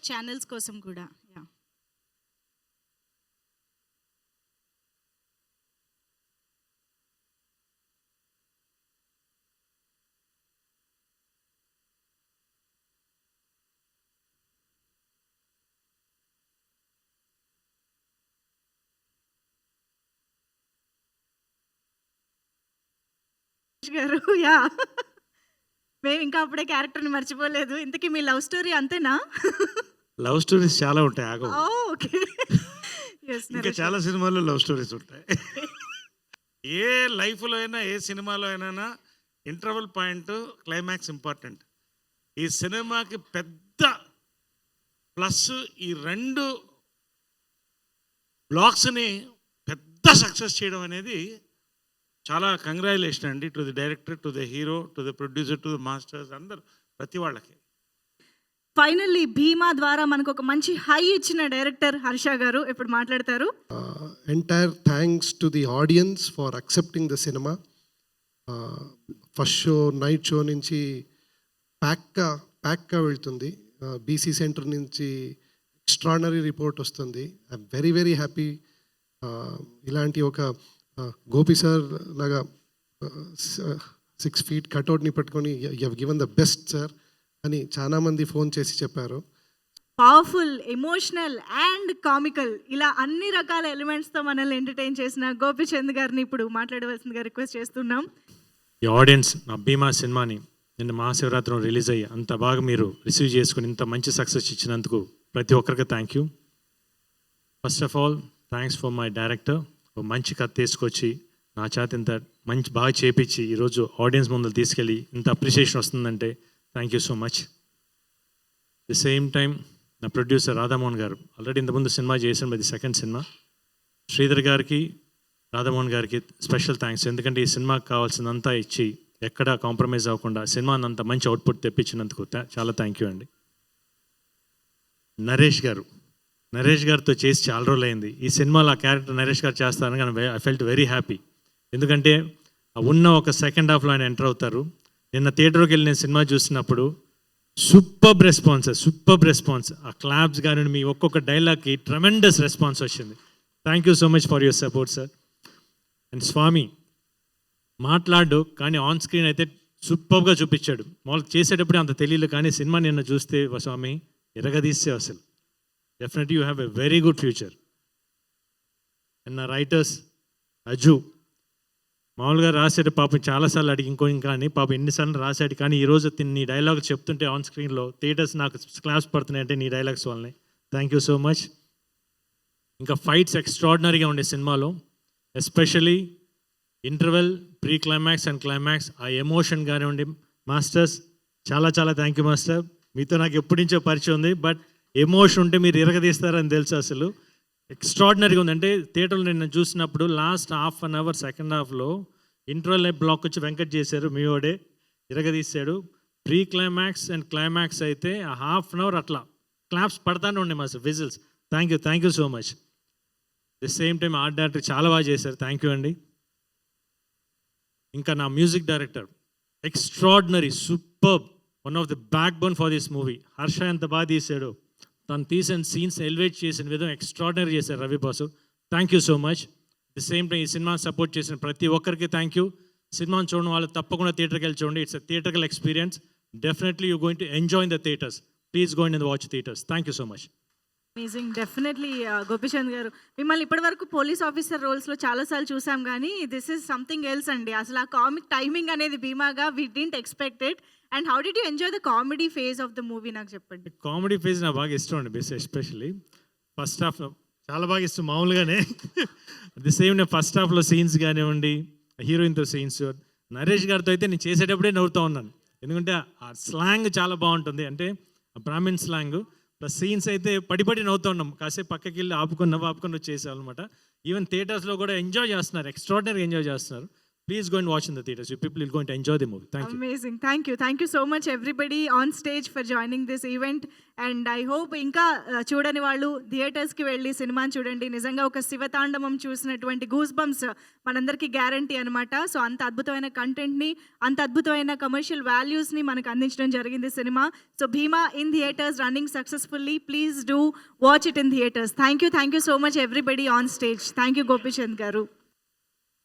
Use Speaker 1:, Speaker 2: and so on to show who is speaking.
Speaker 1: Channels కోసం కూడా. Yeah! గారు యాహ్! మేము ఇంకా అప్పుడే క్యారెక్టర్‌ని మర్చిపోలేదు. ఇంతకీ మీ లవ్ స్టోరీ అంతేనా?
Speaker 2: లవ్ స్టోరీస్ చాలా ఉంటాయి, ఆగవు.
Speaker 1: ఓహ్! ఓకే. యెస్.
Speaker 2: ఇంకా చాలా సినిమాల్లో లవ్ స్టోరీస్ ఉంటాయి. ఏ లైఫ్లో అయినా, ఏ సినిమాలో అయినా ఇంటర్వెల్ పాయింట్, క్లైమాక్స్ ఇంపార్టెంట్. ఈ సినిమాకి పెద్ద ప్లస్ ఈ రెండు బ్లాక్స్ని పెద్ద సక్సెస్ చేయడం అనేది చాలా కంగ్రాచులేషన్ అండి to the director, to the hero, to the producer, to the masters, అందరు ప్రతి వాళ్ళకి.
Speaker 1: ఫైనల్లీ 'భీమా' ద్వారా మనకు ఒక మంచి హై ఇచ్చిన డైరెక్టర్ హర్ష గారు ఇప్పుడు మాట్లాడతారు.
Speaker 3: Entire thanks to the audience for accepting the cinema. First show, night show నుంచి ప్యాక్గా వెళ్తుంది. బీసీ సెంటర్ నుంచి ఎక్స్ట్రాడనరీ రిపోర్ట్ వస్తుంది. I'm very very happy. ఇలాంటి ఒక గోపి సార్ లాగా 6 feet కట్అవుట్ని పట్టుకొని you have given the best sir అని చాలామంది ఫోన్ చేసి చెప్పారు.
Speaker 1: పవర్ఫుల్, ఎమోషనల్ అండ్ కామికల్ ఇలా అన్ని రకాల ఎలిమెంట్స్తో మనల్ని ఎంటర్టైన్ చేసిన గోపీచంద్ గారిని ఇప్పుడు మాట్లాడవలసిందిగా రిక్వెస్ట్ చేస్తున్నాం.
Speaker 2: ఈ ఆడియన్స్ నా భీమా సినిమాని నిన్న మహాశివరాత్రి రిలీజ్ అయ్యి అంత బాగా మీరు రిసీవ్ చేసుకుని ఇంత మంచి సక్సెస్ ఇచ్చినందుకు ప్రతి ఒక్కరికి thank you. First of all thanks for my director. ఒక మంచి కథ తీసుకొచ్చి నా చేత ఇంత మంచి బాగా చేపించి ఈరోజు ఆడియన్స్ ముందు తీసుకెళ్ళి ఇంత అప్రిషియేషన్ వస్తుందంటే thank you so much. The same time నా ప్రొడ్యూసర్ రాధామోహన్ గారు ఆల్రెడీ ఇంతకుముందు సినిమా చేసిన ఇది సెకండ్ సినిమా. శ్రీధర్ గారికి, రాధామోహన్ గారికి స్పెషల్ థ్యాంక్స్. ఎందుకంటే ఈ సినిమాకి కావాల్సిందంతా ఇచ్చి ఎక్కడ కాంప్రమైజ్ అవ్వకుండా సినిమాని అంత మంచి అవుట్పుట్ తెప్పించినందుకు చాలా థ్యాంక్ యూ అండి. నరేష్ గారితో చేసి చాలా రోజులు అయింది. ఈ సినిమాలో ఆ క్యారెక్టర్ నరేష్ గారు చేస్తారని కానీ ఐ ఫెల్ట్ వెరీ హ్యాపీ. ఎందుకంటే ఉన్న ఒక సెకండ్ హాఫ్లో ఆయన ఎంటర్ అవుతారు. నిన్న థియేటర్కి వెళ్ళి నేను సినిమా చూసినప్పుడు సూపర్బ్ రెస్పాన్స్. ఆ క్లాప్స్ కానీ మీ ఒక్కొక్క డైలాగ్కి ట్రెమెండస్ రెస్పాన్స్ వచ్చింది. Thank you so much for your support sir. And Swami మాట్లాడు కానీ ఆన్ స్క్రీన్ అయితే సూపర్గా చూపించాడు. మామూలుగా చేసేటప్పుడే అంత తెలియదు, కానీ సినిమా నిన్న చూస్తే స్వామి ఎరగదీస్తే అసలు definitely you have a very good future. And నా రైటర్స్ అజు మామూలుగా రాసాడు పాపం, చాలాసార్లు అడిగి ఇంకా అని పాపం ఎన్నిసార్లు రాశాడు, కానీ ఈరోజు నీ డైలాగ్ చెప్తుంటే ఆన్ స్క్రీన్లో థియేటర్స్ నాకు క్లాప్స్ పడుతున్నాయంటే నీ డైలాగ్స్ వల్లనే. Thank you so much. ఇంకా ఫైట్స్ ఎక్స్ట్రాడినరీగా ఉండే సినిమాలో, especially interval, pre climax and climax, ఆ ఎమోషన్ కానివ్వండి. మాస్టర్స్ చాలా థ్యాంక్ యూ మాస్టర్. మీతో నాకు ఎప్పటి నుంచో పరిచయం ఉంది, బట్ ఎమోషన్ ఉంటే మీరు ఇరగదీస్తారని తెలుసు. అసలు ఎక్స్ట్రాడినరీగా ఉంది. అంటే థియేటర్లో నేను చూసినప్పుడు last half an hour second హాఫ్లో ఇంటర్వెల్ బ్లాక్ వచ్చి వెంకట్ చేశారు, మీ వాడే ఇరగదీశాడు. ప్రీ క్లైమాక్స్ అండ్ క్లైమాక్స్ అయితే ఆ హాఫ్ అన్ అవర్ అట్లా క్లాప్స్ పడతానే ఉండే master, whistles. Thank you so much. The same time art director చాలా బాగా చేశారు, థ్యాంక్ యూ అండి. ఇంకా నా music director extraordinary, superb, one of the backbone for this movie. Harsha ఎంత బాగా తీశాడు, తను తీసిన సీన్స్ ఎలివేట్ చేసిన విధం ఎక్స్ట్రాడినరీ చేశారు Ravi boss. Thank you so much. The same time ఈ సినిమాని సపోర్ట్ చేసిన ప్రతి ఒక్కరికి థ్యాంక్ యూ. సినిమాని చూడడం వాళ్ళు తప్పకుండా థియేటర్కి వెళ్ళి చూడండి. It's a theatrical experience. Definitely you going to enjoy in the theatres. Please go in watch theatres. Thank you so much.
Speaker 1: Amazing. Definitely Gopichand గారు, మిమ్మల్ని ఇప్పటివరకు పోలీస్ ఆఫీసర్ రోల్స్లో చాలాసార్లు చూసాం, కానీ దిస్ ఈజ్ సంథింగ్ ఎల్స్ అండి. అసలు ఆ కామిక్ టైమింగ్ అనేది భీమాగా we didn't expect it. And how did you enjoy the comedy phase of the movie, నాకు చెప్పండి.
Speaker 2: కామెడీ ఫేజ్ నాకు బాగా ఇష్టం అండి. ఎస్పెషల్లీ ఫస్ట్ హాఫ్ చాలా బాగా ఇష్టం మామూలుగానే. ది సేమ్ నేను ఫస్ట్ హాఫ్లో సీన్స్ కానివ్వండి, హీరోయిన్తో సీన్స్, నరేష్ గారితో అయితే నేను చేసేటప్పుడే నవ్వుతూ ఉన్నాను. ఎందుకంటే ఆ స్లాంగ్ చాలా బాగుంటుంది, అంటే బ్రాహ్మిన్ స్లాంగ్. ప్లస్ సీన్స్ అయితే పడి నవ్వుతూ ఉన్నాం. కాసేపు పక్కకి వెళ్ళి ఆపుకొని వచ్చేసాం అనమాట. ఈవెన్ థియేటర్స్లో కూడా ఎంజాయ్ చేస్తున్నారు, ఎక్స్ట్రాడినరీగా ఎంజాయ్ చేస్తున్నారు. Please go and watch in the theatres. You people will going to enjoy the movie. Thank you.
Speaker 1: Amazing. Thank you so much everybody on stage for joining this event. And I hope ఇంకా చూడని వాళ్ళు థియేటర్స్కి వెళ్ళి సినిమాని చూడండి. నిజంగా ఒక శివతాండవం చూసినటువంటి గూస్ బంప్స్ మనందరికీ గ్యారంటీ అనమాట. సో అంత అద్భుతమైన కంటెంట్ని, అంత అద్భుతమైన కమర్షియల్ వాల్యూస్ని మనకు అందించడం జరిగింది cinema. So Bhima in theatres running successfully. Please do watch it in theatres. Thank you so much everybody on stage. Thank you Gopichand గారు.